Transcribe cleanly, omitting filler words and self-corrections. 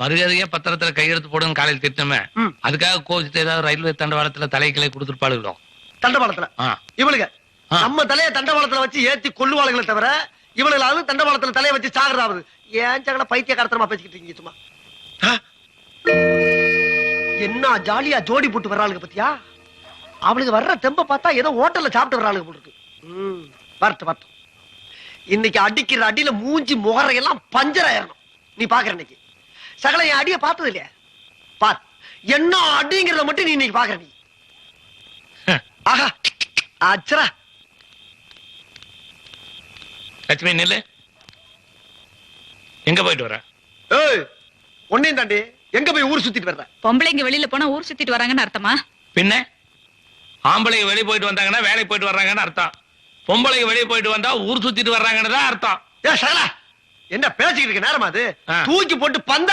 மரியாதையா பத்திரத்துல கையெழுத்து போடுன்னு காலையில் திட்டமே. அதுக்காக கோச்சிட்டு ஏதாவது ரயில்வே தண்டவாளத்துல தலைகளை கொடுத்துருப்பாளுகளோ? தண்டவாளத்துல இவளுங்க நம்ம தலைய தண்டவாளத்துல வச்சு ஏத்தி கொள்ளுவாளுகளை தவிர இவளுகளாவது தண்டவாளத்துல தலைய வச்சு சாகுறாவது. ஏன் சகல பைத்திய காரத்தனமா பேசிக்கிட்டு இருக்கீங்க சும்மா? என்ன ஜாலியா ஜோடி போட்டு வர்றாளுங்க பத்தியா? அவளுக்கு வர்ற தெம்ப பார்த்தா ஏதோ ஹோட்டல்ல சாப்பிட்டு வர்றாளுங்க போல இருக்கு. வரட்டு வரட்டும். இன்னைக்கு அடிக்கிற அடியில மூஞ்சி முகரையெல்லாம் பஞ்சராயிரணும். நீ பாக்குற இன்னைக்கு சகல என் அடிய பார்த்தது இல்லையா? பார் என்ன அடிங்கிறத மட்டும் நீ இன்னைக்கு பாக்குற. நீ ஆஹா அச்சரா. லட்சுமி நில்லு. எங்க போயிட்டு வர? ஏய் ஒன்னையும் தாண்டி எங்க போய் ஊர் சுத்திட்டு வர்ற? பொம்பளைங்க வெளியில போனா ஊர் சுத்திட்டு வராங்கன்னு அர்த்தமா? பின்ன ஆம்பளைங்க வெளியே போயிட்டு வந்தாங்கன்னா வேலைக்கு போயிட்டு வர்றாங்கன்னு அர்த்தம். பொம்பளைங்க வெளியே போயிட்டு வந்தா ஊர் சுத்திட்டு வர்றாங்கன்னு தான் அர்த்தம். ஏ சகலா என்ன பேசிக்கிட்டு இருக்க நேரமா அது? தூக்கி போட்டு பந்த